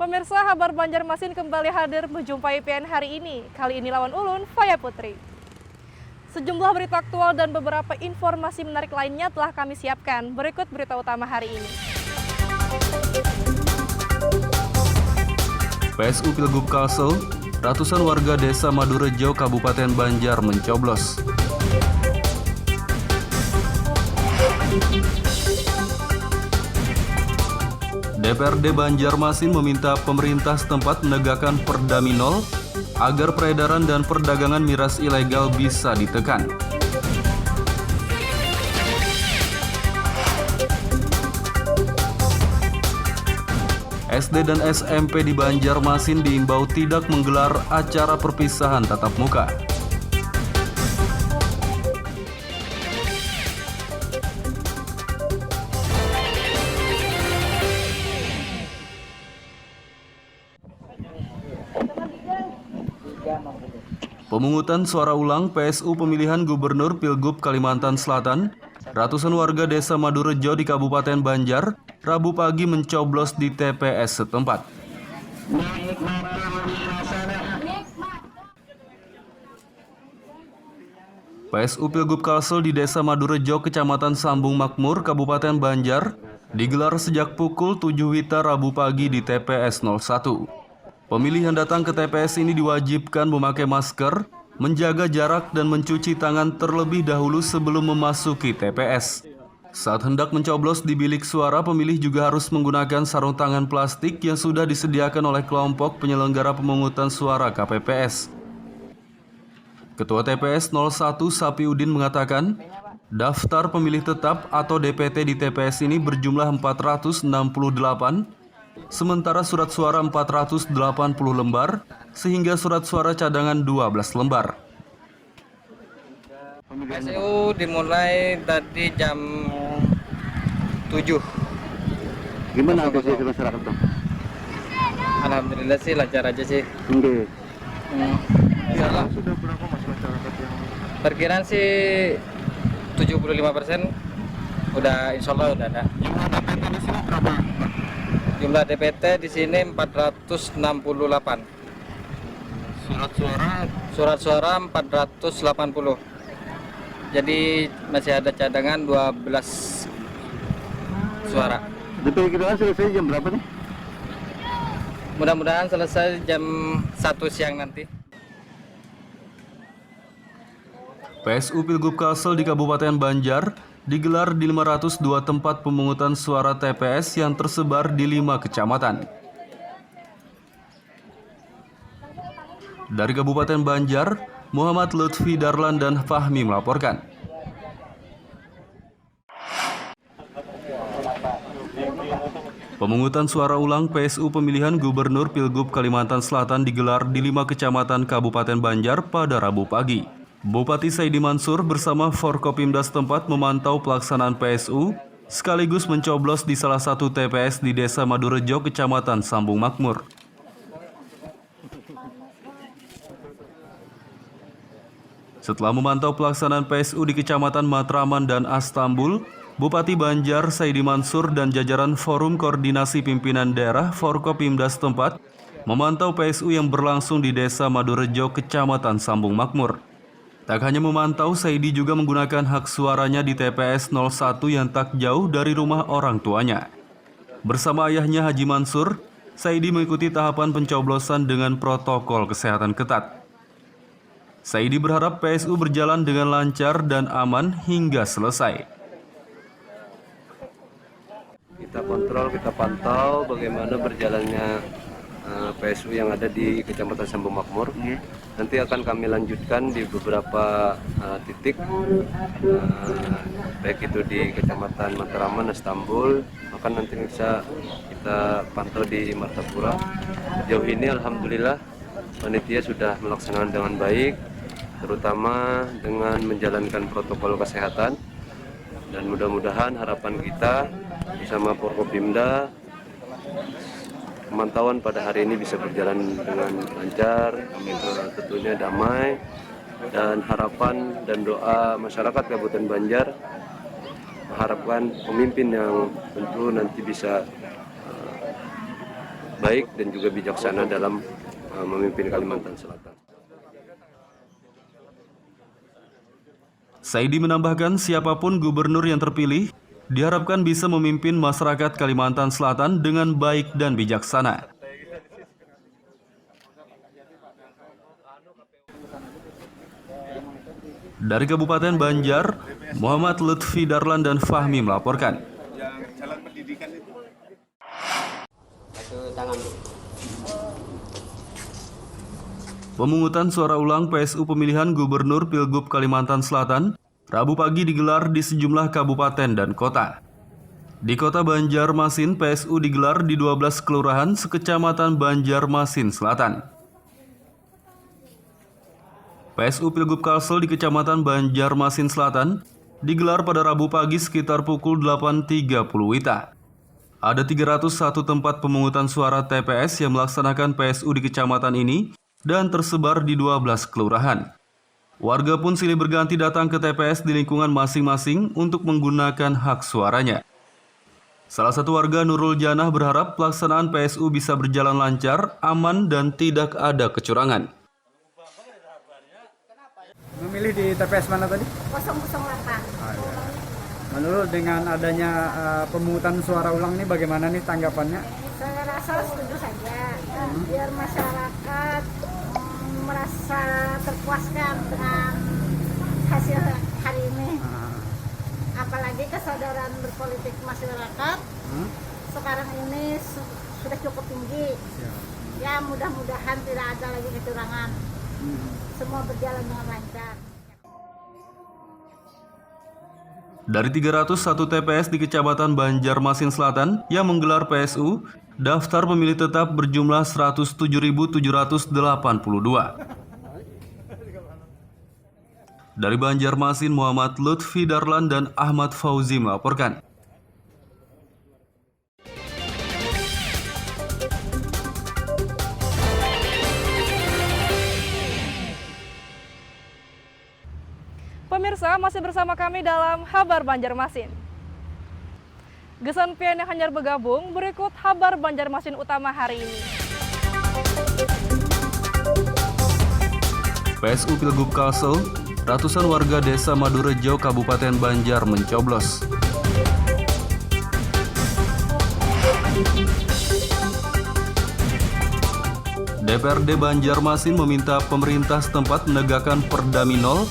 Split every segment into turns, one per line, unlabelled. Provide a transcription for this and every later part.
Pemirsa, Habar Banjarmasin kembali hadir menjumpai PN hari ini. Kali ini lawan Ulun, Faya Putri. Sejumlah berita aktual dan beberapa informasi menarik lainnya telah kami siapkan. Berikut berita utama hari ini.
PSU Pilgub Kalsel, ratusan warga desa Madurejo, Kabupaten Banjar mencoblos. DPRD Banjarmasin meminta pemerintah setempat menegakkan Perda Minol agar peredaran dan perdagangan miras ilegal bisa ditekan. SD dan SMP di Banjarmasin diimbau tidak menggelar acara perpisahan tatap muka. Pemungutan suara ulang PSU pemilihan Gubernur Pilgub Kalimantan Selatan, ratusan warga desa Madurejo di Kabupaten Banjar, Rabu pagi mencoblos di TPS setempat. PSU Pilgub Kalsel di desa Madurejo, Kecamatan Sambung Makmur, Kabupaten Banjar, digelar sejak pukul 7 WITA Rabu pagi di TPS 01. Pemilih yang datang ke TPS ini diwajibkan memakai masker, menjaga jarak dan mencuci tangan terlebih dahulu sebelum memasuki TPS. Saat hendak mencoblos di bilik suara, pemilih juga harus menggunakan sarung tangan plastik yang sudah disediakan oleh kelompok penyelenggara pemungutan suara KPPS. Ketua TPS 01 Sapiudin mengatakan, daftar pemilih tetap atau DPT di TPS ini berjumlah 468, sementara surat suara 480 lembar, sehingga surat suara cadangan 12 lembar.
PSU dimulai tadi jam 7.
Gimana antusias masyarakat Bang?
Alhamdulillah sih lancar aja sih.
Oke.
Insyaallah.
Sudah berapa masyarakat yang?
Perkiraan sih 75% udah insyaallah udah ada. Jumlah DPT di sini 468. Surat suara 480. Jadi masih ada cadangan 12 suara.
Diperkirakan selesai jam berapa nih?
Mudah-mudahan selesai jam 1 siang nanti.
PSU Pilgub Kalsel di Kabupaten Banjar digelar di 502 tempat pemungutan suara TPS yang tersebar di 5 kecamatan. Dari Kabupaten Banjar, Muhammad Lutfi Darlan dan Fahmi melaporkan. Pemungutan suara ulang PSU pemilihan Gubernur Pilgub Kalimantan Selatan digelar di 5 kecamatan Kabupaten Banjar pada Rabu pagi. Bupati Saidi Mansur bersama Forkopimda setempat memantau pelaksanaan PSU sekaligus mencoblos di salah satu TPS di Desa Madurejo, Kecamatan Sambung Makmur. Setelah memantau pelaksanaan PSU di Kecamatan Matraman dan Astambul, Bupati Banjar Saidi Mansur dan jajaran Forum Koordinasi Pimpinan Daerah Forkopimda setempat memantau PSU yang berlangsung di Desa Madurejo, Kecamatan Sambung Makmur. Tak hanya memantau, Saidi juga menggunakan hak suaranya di TPS 01 yang tak jauh dari rumah orang tuanya. Bersama ayahnya Haji Mansur, Saidi mengikuti tahapan pencoblosan dengan protokol kesehatan ketat. Saidi berharap PSU berjalan dengan lancar dan aman hingga selesai.
Kita kontrol, kita pantau bagaimana berjalannya PSU yang ada di Kecamatan Sambung Makmur. Nanti akan kami lanjutkan di beberapa titik, baik itu di Kecamatan Matraman, Astambul, maka nanti bisa kita pantau di Martapura. Sejauh ini alhamdulillah panitia sudah melaksanakan dengan baik, terutama dengan menjalankan protokol kesehatan, dan mudah-mudahan harapan kita bersama Forkopimda pemantauan pada hari ini bisa berjalan dengan lancar, tentunya damai, dan harapan dan doa masyarakat Kabupaten Banjar mengharapkan pemimpin yang tentu nanti bisa baik dan juga bijaksana dalam memimpin Kalimantan Selatan.
Saidi menambahkan siapapun gubernur yang terpilih diharapkan bisa memimpin masyarakat Kalimantan Selatan dengan baik dan bijaksana. Dari Kabupaten Banjar, Muhammad Lutfi Darlan dan Fahmi melaporkan. Pemungutan suara ulang PSU pemilihan Gubernur Pilgub Kalimantan Selatan Rabu pagi digelar di sejumlah kabupaten dan kota. Di kota Banjarmasin, PSU digelar di 12 kelurahan sekecamatan Banjarmasin Selatan. PSU Pilgub Kalsel di Kecamatan Banjarmasin Selatan digelar pada Rabu pagi sekitar pukul 8.30 WITA. Ada 301 tempat pemungutan suara TPS yang melaksanakan PSU di kecamatan ini dan tersebar di 12 kelurahan. Warga pun silih berganti datang ke TPS di lingkungan masing-masing untuk menggunakan hak suaranya. Salah satu warga, Nurul Janah, berharap pelaksanaan PSU bisa berjalan lancar, aman, dan tidak ada kecurangan.
Memilih di TPS mana tadi?
008.
Menurut dengan adanya pemungutan suara ulang ini bagaimana nih tanggapannya?
Saya rasa setuju saja, biar masyarakat merasa terpuaskan dengan hasil hari ini. Apalagi kesadaran berpolitik masyarakat sekarang ini sudah cukup tinggi. Ya, mudah-mudahan tidak ada lagi kecurangan. Semua berjalan dengan lancar.
Dari 301 TPS di Kecamatan Banjarmasin Selatan yang menggelar PSU, daftar pemilih tetap berjumlah 107.782. Dari Banjarmasin, Muhammad Lutfi Darlan dan Ahmad Fauzi melaporkan.
Pemirsa, masih bersama kami dalam Kabar Banjarmasin. Gesan pian yang hanyar bergabung, berikut Kabar Banjarmasin utama hari ini.
PSU Pilgub Kalsel, ratusan warga desa Madurejo, Kabupaten Banjar mencoblos. DPRD Banjarmasin meminta pemerintah setempat menegakkan Perda Minol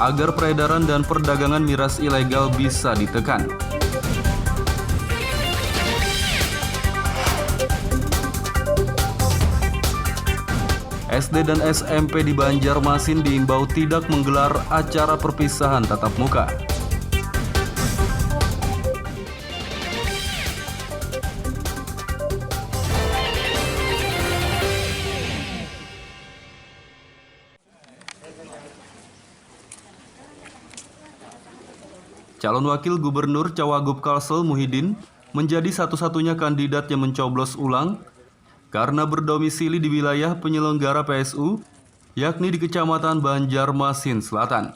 agar peredaran dan perdagangan miras ilegal bisa ditekan. SD dan SMP di Banjarmasin diimbau tidak menggelar acara perpisahan tatap muka. Calon Wakil Gubernur Cawagup Kalsel Muhyiddin menjadi satu-satunya kandidat yang mencoblos ulang karena berdomisili di wilayah penyelenggara PSU, yakni di Kecamatan Banjarmasin Selatan.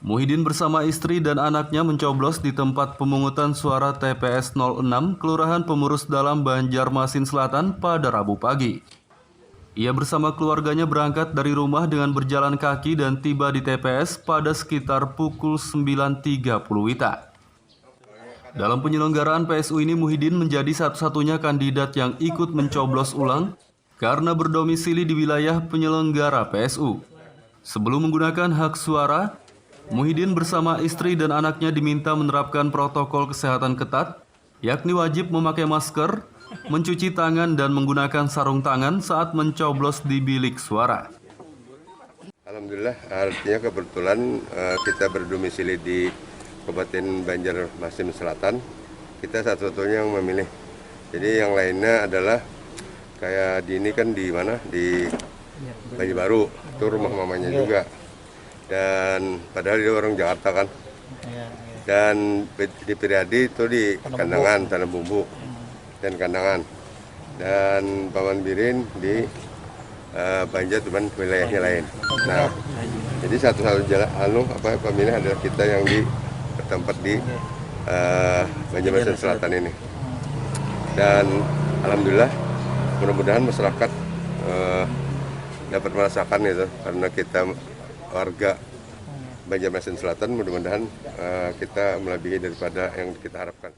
Muhyiddin bersama istri dan anaknya mencoblos di tempat pemungutan suara TPS 06 Kelurahan Pemurus Dalam Banjarmasin Selatan pada Rabu pagi. Ia bersama keluarganya berangkat dari rumah dengan berjalan kaki dan tiba di TPS pada sekitar pukul 9.30 WITA. Dalam penyelenggaraan PSU ini, Muhyiddin menjadi satu-satunya kandidat yang ikut mencoblos ulang karena berdomisili di wilayah penyelenggara PSU. Sebelum menggunakan hak suara, Muhyiddin bersama istri dan anaknya diminta menerapkan protokol kesehatan ketat, yakni wajib memakai masker, mencuci tangan dan menggunakan sarung tangan saat mencoblos di bilik suara.
Alhamdulillah, artinya kebetulan kita berdomisili di Kabupaten Banjarmasin Selatan. Kita satu-satunya yang memilih. Jadi yang lainnya adalah kayak di ini kan di mana? Di Banjar Baru, itu rumah mamanya juga. Dan padahal dia orang Jakarta kan. Dan di Priadi itu di Kandangan, Tanah Bumbu. Dan Kandangan, dan Paman Birin di Banjar, cuman wilayahnya lain. Nah, Jadi satu-satu jalan pemilih adalah kita yang di tempat di Banjarmasin Selatan ini. Dan alhamdulillah mudah-mudahan masyarakat dapat merasakan itu, karena kita warga Banjarmasin Selatan, mudah-mudahan kita melebihi daripada yang kita harapkan.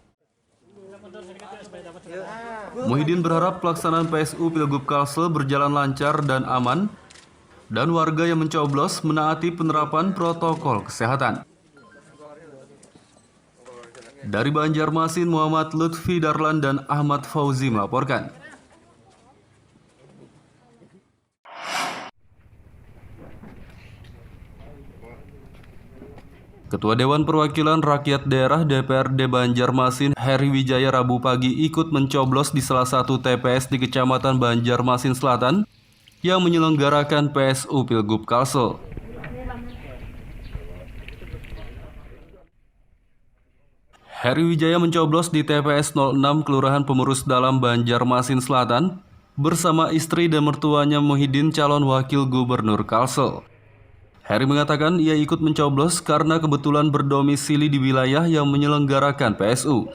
Muhyiddin berharap pelaksanaan PSU Pilgub Kalsel berjalan lancar dan aman, dan warga yang mencoblos menaati penerapan protokol kesehatan. Dari Banjarmasin, Muhammad Lutfi Darlan dan Ahmad Fauzi melaporkan. Ketua Dewan Perwakilan Rakyat Daerah DPRD Banjarmasin, Heri Wijaya, Rabu pagi ikut mencoblos di salah satu TPS di Kecamatan Banjarmasin Selatan yang menyelenggarakan PSU Pilgub Kalsel. Heri Wijaya mencoblos di TPS 06 Kelurahan Pemurus Dalam Banjarmasin Selatan bersama istri dan mertuanya Muhyiddin, calon wakil gubernur Kalsel. Heri mengatakan ia ikut mencoblos karena kebetulan berdomisili di wilayah yang menyelenggarakan PSU.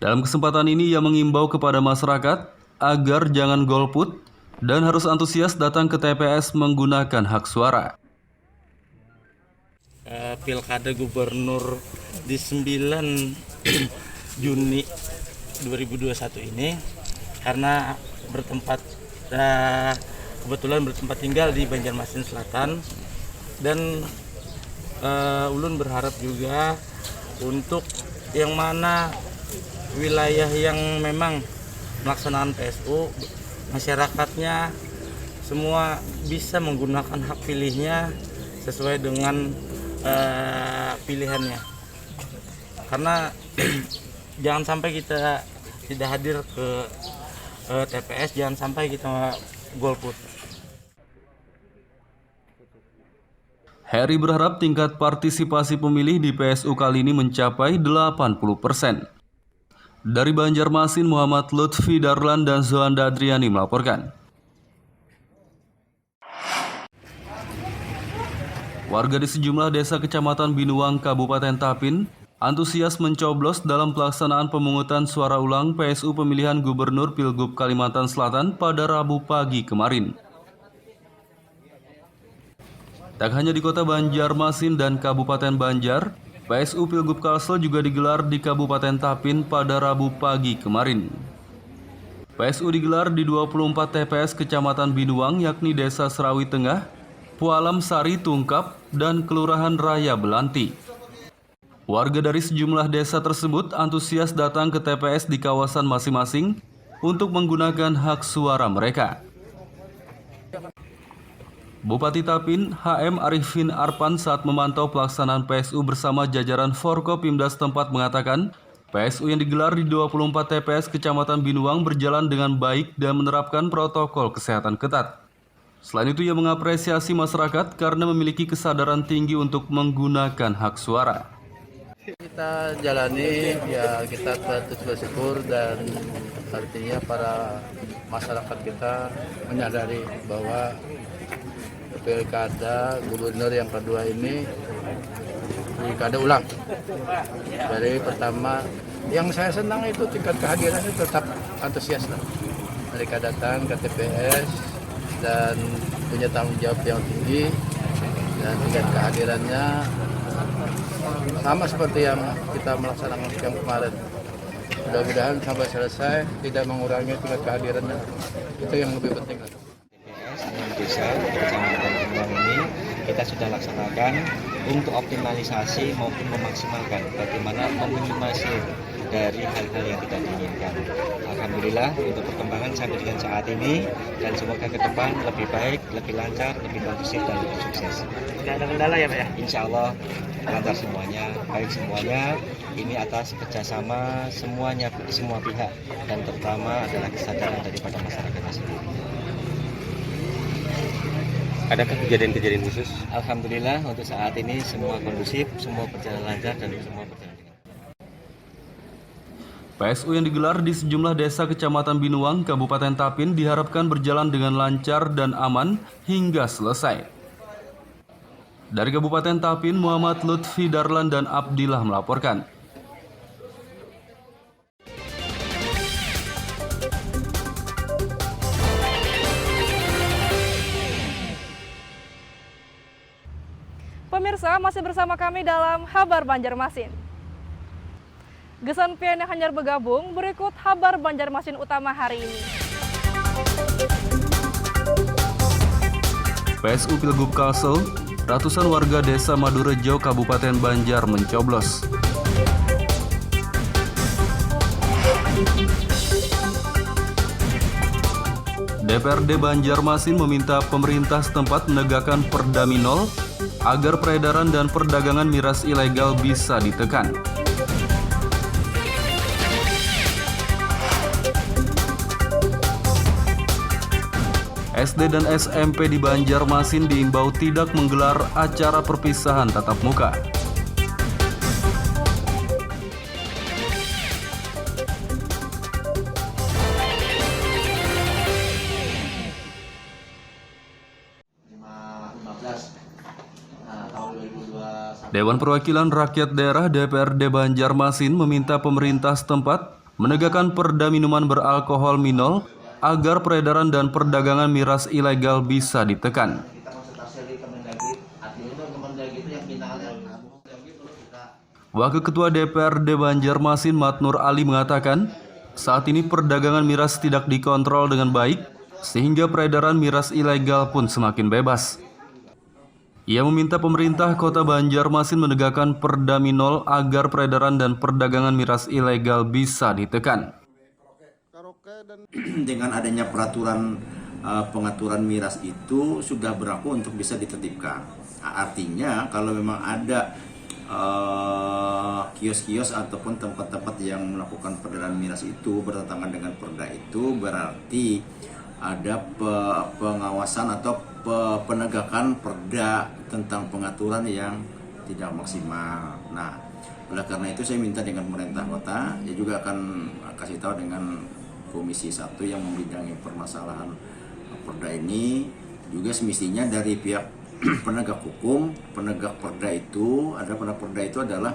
Dalam kesempatan ini ia mengimbau kepada masyarakat agar jangan golput dan harus antusias datang ke TPS menggunakan hak suara.
Pilkada Gubernur di 9 Juni 2021 ini, karena kebetulan bertempat tinggal di Banjarmasin Selatan, dan Ulun berharap juga untuk yang mana wilayah yang memang melaksanakan PSU, masyarakatnya semua bisa menggunakan hak pilihnya sesuai dengan pilihannya, karena jangan sampai kita tidak hadir ke TPS, jangan sampai kita golput.
Heri berharap tingkat partisipasi pemilih di PSU kali ini mencapai 80%. Dari Banjarmasin, Muhammad Lutfi Darlan dan Zoanda Adriani melaporkan. Warga di sejumlah desa Kecamatan Binuang, Kabupaten Tapin, antusias mencoblos dalam pelaksanaan pemungutan suara ulang PSU pemilihan Gubernur Pilgub Kalimantan Selatan pada Rabu pagi kemarin. Tak hanya di kota Banjarmasin dan Kabupaten Banjar, PSU Pilgub Kalsel juga digelar di Kabupaten Tapin pada Rabu pagi kemarin. PSU digelar di 24 TPS Kecamatan Binuang, yakni Desa Serawi Tengah, Pualam Sari Tungkap, dan Kelurahan Raya Belanti. Warga dari sejumlah desa tersebut antusias datang ke TPS di kawasan masing-masing untuk menggunakan hak suara mereka. Bupati Tapin, HM Arifin Arpan, saat memantau pelaksanaan PSU bersama jajaran Forkopimda setempat mengatakan, PSU yang digelar di 24 TPS Kecamatan Binuang berjalan dengan baik dan menerapkan protokol kesehatan ketat. Selain itu, ia mengapresiasi masyarakat karena memiliki kesadaran tinggi untuk menggunakan hak suara.
Kita jalani, ya kita patut bersyukur, dan artinya para masyarakat kita menyadari bahwa pilkada gubernur yang kedua ini pilkada ulang. Dari pertama, yang saya senang itu tingkat kehadirannya tetap antusias. Mereka datang ke TPS dan punya tanggung jawab yang tinggi, dan tingkat kehadirannya sama seperti yang kita melaksanakan yang kemarin. Mudah-mudahan sampai selesai tidak mengurangi tingkat kehadirannya. Itu yang lebih penting.
Desa Kecamatan Binuang ini kita sudah laksanakan untuk optimalisasi maupun memaksimalkan bagaimana meminimalisir dari hal-hal yang tidak diinginkan. Alhamdulillah untuk perkembangan sampai dengan saat ini, dan semoga ke depan lebih baik, lebih lancar, lebih kondusif, dan lebih sukses.
Tidak ada kendala ya Pak ya?
Insya Allah lancar semuanya, baik semuanya. Ini atas kerjasama semuanya, semua pihak, dan terutama adalah kesadaran daripada masyarakatnya sendiri.
Adakah kejadian-kejadian khusus?
Alhamdulillah untuk saat ini semua kondusif, semua berjalan lancar, dan semua berjalan dengan
PSU yang digelar di sejumlah desa Kecamatan Binuang, Kabupaten Tapin diharapkan berjalan dengan lancar dan aman hingga selesai. Dari Kabupaten Tapin, Muhammad Lutfi Darlan dan Abdillah melaporkan.
Pemirsa, masih bersama kami dalam Habar Banjarmasin. Gesan pian yang hanyar bergabung, berikut Habar Banjarmasin utama hari ini.
PSU Pilgub Kalsel, ratusan warga Desa Madurejo, Kabupaten Banjar mencoblos. DPRD Banjarmasin meminta pemerintah setempat menegakkan Perda Minol agar peredaran dan perdagangan miras ilegal bisa ditekan. SD dan SMP di Banjarmasin diimbau tidak menggelar acara perpisahan tatap muka. Dewan Perwakilan Rakyat Daerah DPRD Banjarmasin meminta pemerintah setempat menegakkan Perda minuman beralkohol Minol agar peredaran dan perdagangan miras ilegal bisa ditekan. Wakil Ketua DPRD Banjarmasin Matnur Ali mengatakan, saat ini perdagangan miras tidak dikontrol dengan baik, sehingga peredaran miras ilegal pun semakin bebas. Ia meminta pemerintah Kota Banjarmasin menegakkan Perda Minol agar peredaran dan perdagangan miras ilegal bisa ditekan.
Dengan adanya peraturan pengaturan miras itu sudah berlaku untuk bisa ditertibkan. Artinya kalau memang ada kios-kios ataupun tempat-tempat yang melakukan peredaran miras itu bertentangan dengan perda itu, berarti ada pengawasan atau penegakan perda tentang pengaturan yang tidak maksimal. Nah, oleh karena itu saya minta dengan pemerintah kota, ya juga akan kasih tahu dengan Komisi 1 yang membidangi permasalahan perda ini, juga semestinya dari pihak penegak hukum, penegak perda itu, ada perda itu adalah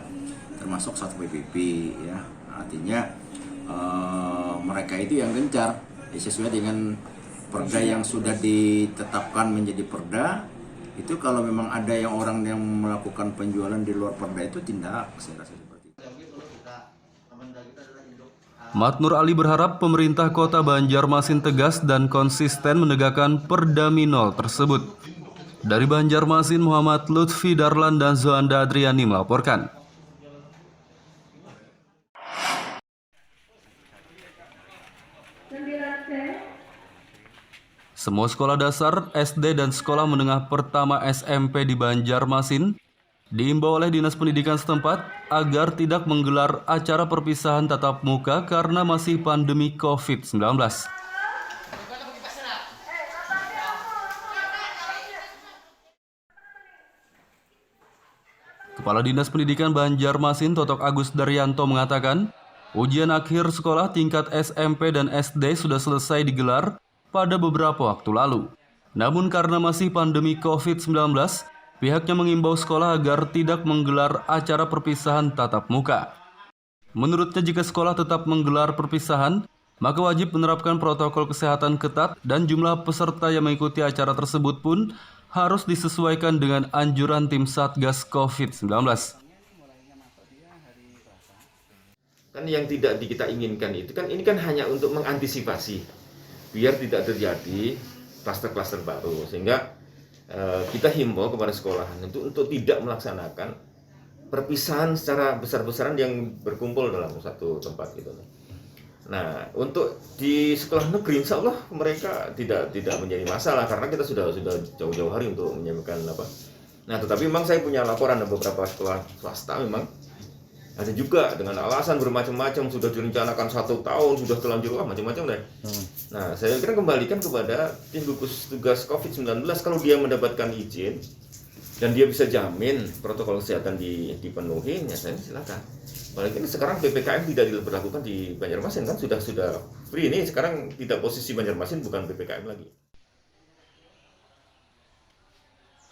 termasuk satu PPP, ya. Artinya mereka itu yang gencar, sesuai dengan perda yang sudah ditetapkan menjadi perda. Itu kalau memang ada yang orang yang melakukan penjualan di luar perda itu tindak, saya rasa seperti itu.
Matnur Ali berharap pemerintah Kota Banjarmasin tegas dan konsisten menegakkan Perda Minol tersebut. Dari Banjarmasin, Muhammad Lutfi Darlan dan Zoanda Adriani melaporkan. Semua sekolah dasar, SD dan sekolah menengah pertama SMP di Banjarmasin diimbau oleh Dinas Pendidikan setempat agar tidak menggelar acara perpisahan tatap muka karena masih pandemi COVID-19. Kepala Dinas Pendidikan Banjarmasin Totok Agus Daryanto mengatakan, ujian akhir sekolah tingkat SMP dan SD sudah selesai digelar pada beberapa waktu lalu. Namun karena masih pandemi COVID-19, pihaknya mengimbau sekolah agar tidak menggelar acara perpisahan tatap muka. Menurutnya jika sekolah tetap menggelar perpisahan, maka wajib menerapkan protokol kesehatan ketat dan jumlah peserta yang mengikuti acara tersebut pun harus disesuaikan dengan anjuran tim Satgas COVID-19.
Kan yang tidak kita inginkan itu kan ini kan hanya untuk mengantisipasi biar tidak terjadi klaster-klaster baru, sehingga kita himbau kepada sekolahan untuk tidak melaksanakan perpisahan secara besar-besaran yang berkumpul dalam satu tempat gitu. Nah, untuk di sekolah negeri insya Allah mereka tidak menjadi masalah karena kita sudah jauh-jauh hari untuk menyiapkan apa. Nah, tetapi memang saya punya laporan ada beberapa sekolah swasta memang ada juga dengan alasan bermacam-macam sudah direncanakan 1 tahun sudah terlanjur macam-macam deh. Nah, saya kira kembalikan kepada tim gugus tugas COVID-19 kalau dia mendapatkan izin dan dia bisa jamin protokol kesehatan dipenuhi, ya saya silakan. Apalagi sekarang PPKM tidak diberlakukan di Banjarmasin kan sudah free ini sekarang tidak posisi Banjarmasin bukan PPKM lagi.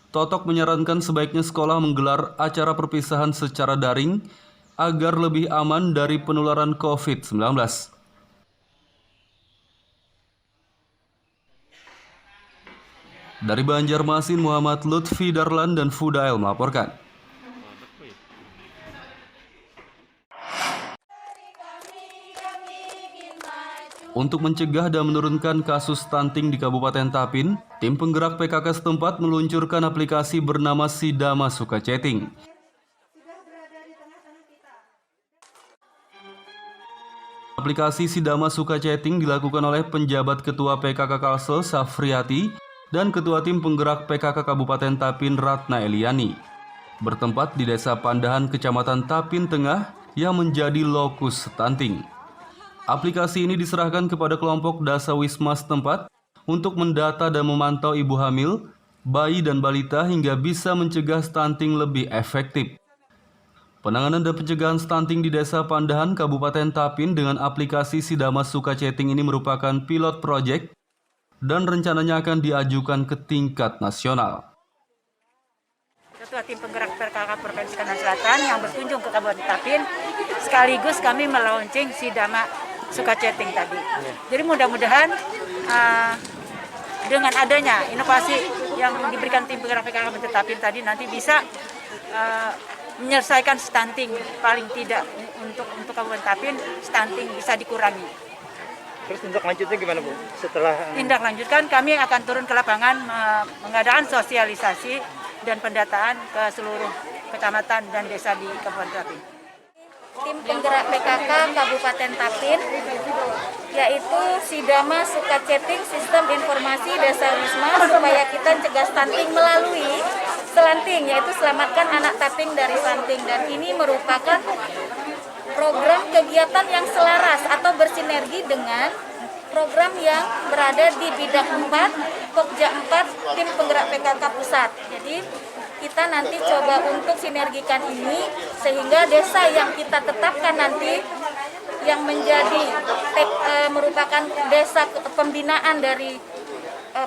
Totok menyarankan sebaiknya sekolah menggelar acara perpisahan secara daring agar lebih aman dari penularan COVID-19. Dari Banjarmasin, Muhammad Lutfi Darlan dan Fudail melaporkan. Untuk mencegah dan menurunkan kasus stunting di Kabupaten Tapin, tim penggerak PKK setempat meluncurkan aplikasi bernama Sidama Sukaceting. Aplikasi Sidama Sukaceting dilakukan oleh penjabat Ketua PKK Kalsel Safriati dan Ketua Tim Penggerak PKK Kabupaten Tapin Ratna Eliani. Bertempat di Desa Pandahan, Kecamatan Tapin Tengah yang menjadi lokus stunting. Aplikasi ini diserahkan kepada kelompok Dasawisma setempat untuk mendata dan memantau ibu hamil, bayi dan balita hingga bisa mencegah stunting lebih efektif. Penanganan dan pencegahan stunting di Desa Pandahan, Kabupaten Tapin dengan aplikasi Sidama Sukaceting ini merupakan pilot project dan rencananya akan diajukan ke tingkat nasional.
Ketua Tim Penggerak PKK Provinsi Kalimantan Selatan yang berkunjung ke Kabupaten Tapin, sekaligus kami melaunching Sidama Sukaceting tadi. Jadi mudah-mudahan dengan adanya inovasi yang diberikan Tim Penggerak PKK Kabupaten Tapin tadi nanti bisa menyelesaikan stunting, paling tidak untuk Kabupaten Tapin stunting bisa dikurangi.
Terus tindak lanjutnya gimana Bu? Setelah
tindak lanjutkan kami akan turun ke lapangan mengadakan sosialisasi dan pendataan ke seluruh kecamatan dan desa di Kabupaten Tapin.
Tim penggerak PKK Kabupaten Tapin, yaitu Sidama Sukaceting Sistem Informasi Dasawisma supaya kita cegah stunting melalui selanting, yaitu selamatkan anak Tapin dari stunting. Dan ini merupakan program kegiatan yang selaras atau bersinergi dengan program yang berada di bidang 4, Pokja 4, Tim Penggerak PKK Pusat. Jadi kita nanti coba untuk sinergikan ini sehingga desa yang kita tetapkan nanti yang menjadi merupakan desa pembinaan dari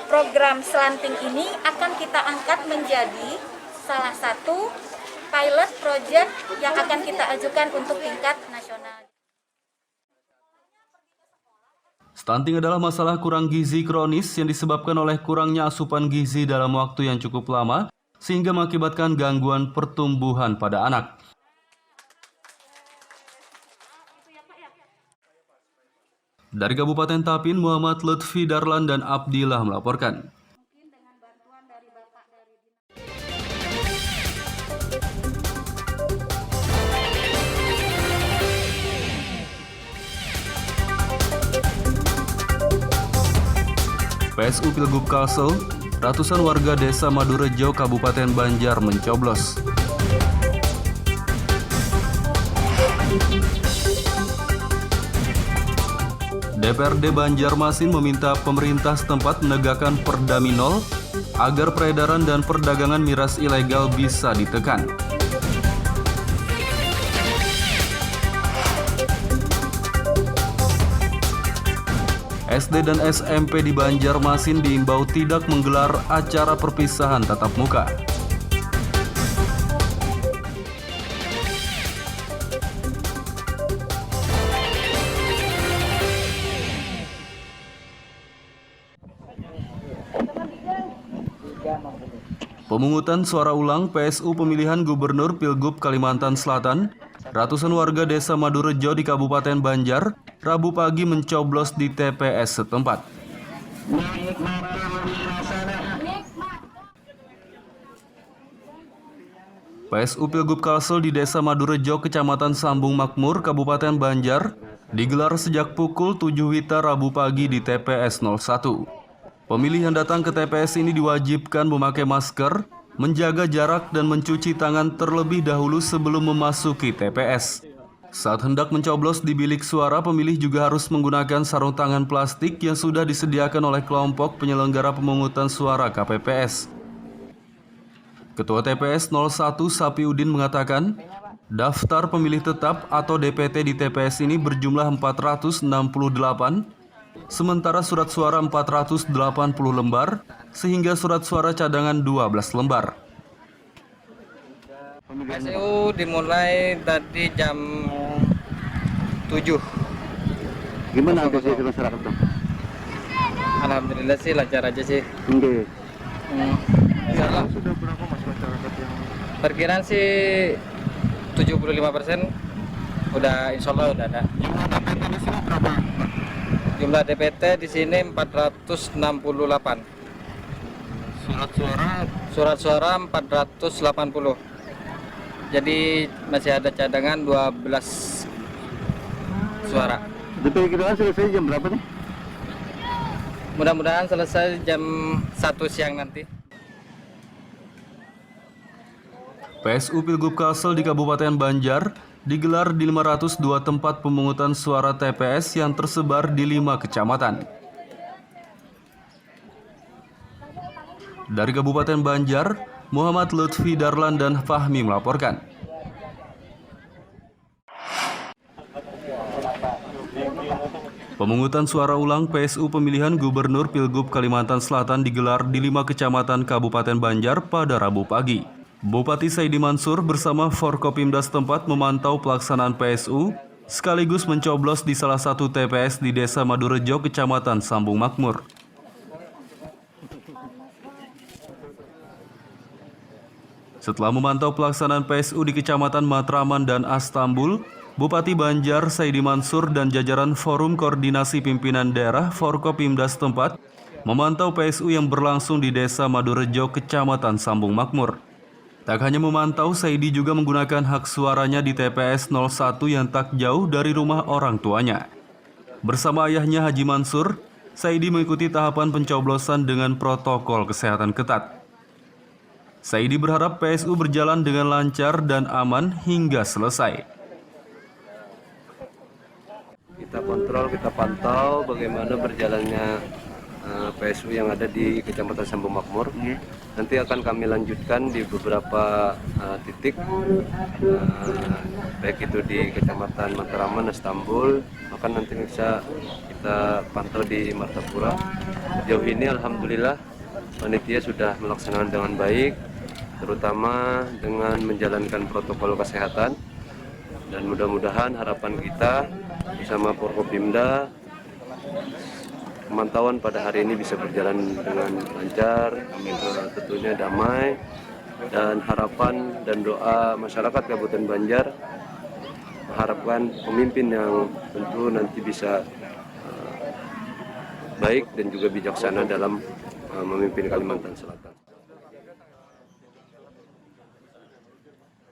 program stunting ini akan kita angkat menjadi salah satu pilot project yang akan kita ajukan untuk tingkat nasional.
Stunting adalah masalah kurang gizi kronis yang disebabkan oleh kurangnya asupan gizi dalam waktu yang cukup lama sehingga mengakibatkan gangguan pertumbuhan pada anak. Dari Kabupaten Tapin, Muhammad Lutfi Darlan dan Abdillah melaporkan. PSU Pilgub Kalsel, ratusan warga Desa Madurejo, Kabupaten Banjar mencoblos. DPRD Banjarmasin meminta pemerintah setempat menegakkan Perda Minol agar peredaran dan perdagangan miras ilegal bisa ditekan. SD dan SMP di Banjarmasin diimbau tidak menggelar acara perpisahan tatap muka. Pemungutan suara ulang PSU pemilihan Gubernur Pilgub Kalimantan Selatan, ratusan warga Desa Madurejo di Kabupaten Banjar Rabu pagi mencoblos di TPS setempat. PSU Pilgub Kalsel di Desa Madurejo, Kecamatan Sambung Makmur, Kabupaten Banjar, digelar sejak pukul 7 WITA Rabu pagi di TPS 01. Pemilih yang datang ke TPS ini diwajibkan memakai masker, menjaga jarak dan mencuci tangan terlebih dahulu sebelum memasuki TPS. Saat hendak mencoblos di bilik suara, pemilih juga harus menggunakan sarung tangan plastik yang sudah disediakan oleh kelompok penyelenggara pemungutan suara KPPS. Ketua TPS 01 Sapiudin mengatakan, daftar pemilih tetap atau DPT di TPS ini berjumlah 468, sementara surat suara 480 lembar, sehingga surat suara cadangan 12 lembar.
PSU dimulai tadi jam 7.
Gimana antusias masyarakat dong?
Alhamdulillah sih lancar aja sih.
Oke.
Insyaallah.
Sudah berapa mas masyarakat yang
Perkiraan sih 75% udah insyaallah udah ada. Jumlah DPT di sini 468. Surat suara 480. Jadi masih ada cadangan 12 suara.
Diperkirakan selesai jam berapa nih?
Mudah-mudahan selesai jam 1 siang nanti.
PSU Pilgub Kalsel di Kabupaten Banjar digelar di 502 tempat pemungutan suara TPS yang tersebar di 5 kecamatan. Dari Kabupaten Banjar, Muhammad Lutfi Darlan dan Fahmi melaporkan. Pemungutan suara ulang PSU pemilihan Gubernur Pilgub Kalimantan Selatan digelar di 5 kecamatan Kabupaten Banjar pada Rabu pagi. Bupati Saidi Mansur bersama Forkopimda setempat memantau pelaksanaan PSU sekaligus mencoblos di salah satu TPS di Desa Madurejo, Kecamatan Sambung Makmur. Setelah memantau pelaksanaan PSU di Kecamatan Matraman dan Astambul, Bupati Banjar Saidi Mansur dan jajaran Forum Koordinasi Pimpinan Daerah Forkopimda setempat memantau PSU yang berlangsung di Desa Madurejo, Kecamatan Sambung Makmur. Tak hanya memantau, Saidi juga menggunakan hak suaranya di TPS 01 yang tak jauh dari rumah orang tuanya. Bersama ayahnya Haji Mansur, Saidi mengikuti tahapan pencoblosan dengan protokol kesehatan ketat. Saidi berharap PSU berjalan dengan lancar dan aman hingga selesai.
Kita kontrol, kita pantau bagaimana berjalannya PSU yang ada di Kecamatan Sambung Makmur. Nanti akan kami lanjutkan di beberapa titik, baik itu di Kecamatan Matraman, Astambul, maka nanti bisa kita pantau di Martapura. Sejauh ini alhamdulillah panitia sudah melaksanakan dengan baik, terutama dengan menjalankan protokol kesehatan, dan mudah-mudahan harapan kita bersama Forkopimda pemantauan pada hari ini bisa berjalan dengan lancar, tentunya damai, dan harapan dan doa masyarakat Kabupaten Banjar mengharapkan pemimpin yang tentu nanti bisa baik dan juga bijaksana dalam memimpin Kalimantan Selatan.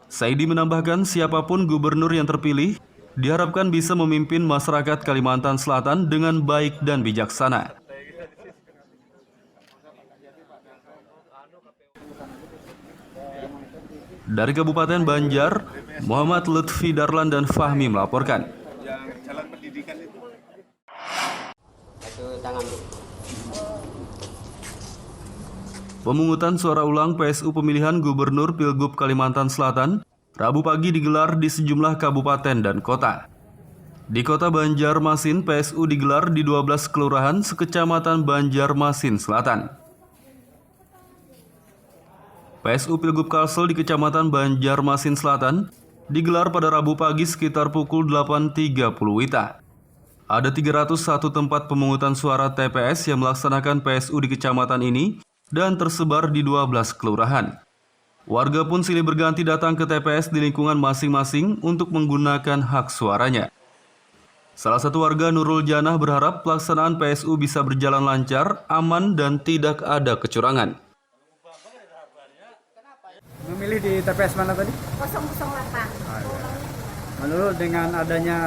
Saidi menambahkan siapapun gubernur yang terpilih diharapkan bisa memimpin masyarakat Kalimantan Selatan dengan baik dan bijaksana. Dari Kabupaten Banjar, Muhammad Lutfi Darlan dan Fahmi melaporkan. Pemungutan suara ulang PSU pemilihan Gubernur Pilgub Kalimantan Selatan Rabu pagi digelar di sejumlah kabupaten dan kota. Di kota Banjarmasin, PSU digelar di 12 kelurahan sekecamatan Banjarmasin Selatan. PSU Pilgub Kalsel di Kecamatan Banjarmasin Selatan digelar pada Rabu pagi sekitar pukul 8.30 WITA. Ada 301 tempat pemungutan suara TPS yang melaksanakan PSU di kecamatan ini dan tersebar di 12 kelurahan. Warga pun silih berganti datang ke TPS di lingkungan masing-masing untuk menggunakan hak suaranya. Salah satu warga, Nurul Janah, berharap pelaksanaan PSU bisa berjalan lancar, aman, dan tidak ada kecurangan.
Memilih di TPS mana tadi?
008.
Menurut dengan adanya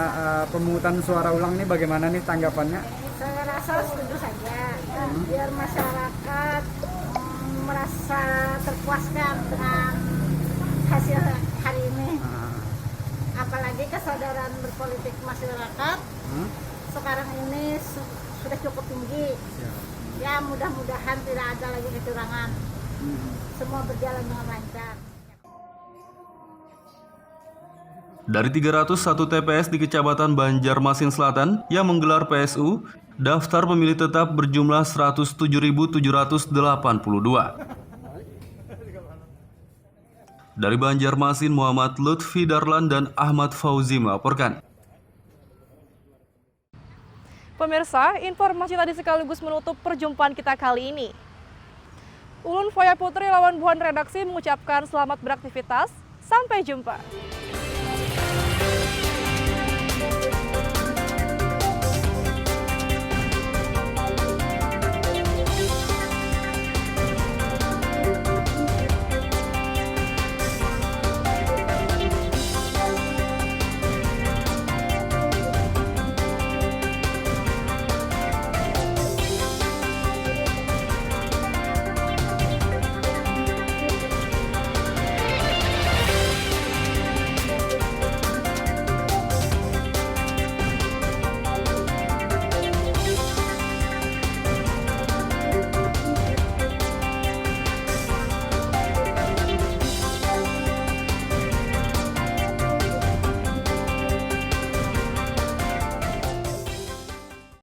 pemungutan suara ulang ini bagaimana nih tanggapannya?
Saya rasa setuju saja, biar masyarakat merasa terpuaskan dengan hasil hari ini. Apalagi kesadaran berpolitik masyarakat sekarang ini sudah cukup tinggi. Ya, mudah-mudahan tidak ada lagi kecurangan. Semua berjalan dengan lancar.
Dari 301 TPS di Kecamatan Banjarmasin Selatan yang menggelar PSU, Daftar pemilih tetap berjumlah 107.782. Dari Banjarmasin, Muhammad Lutfi Darlan dan Ahmad Fauzi melaporkan.
Pemirsa, informasi tadi sekaligus menutup perjumpaan kita kali ini. Ulun Foya Putri lawan Buhan Redaksi mengucapkan selamat beraktivitas. Sampai jumpa.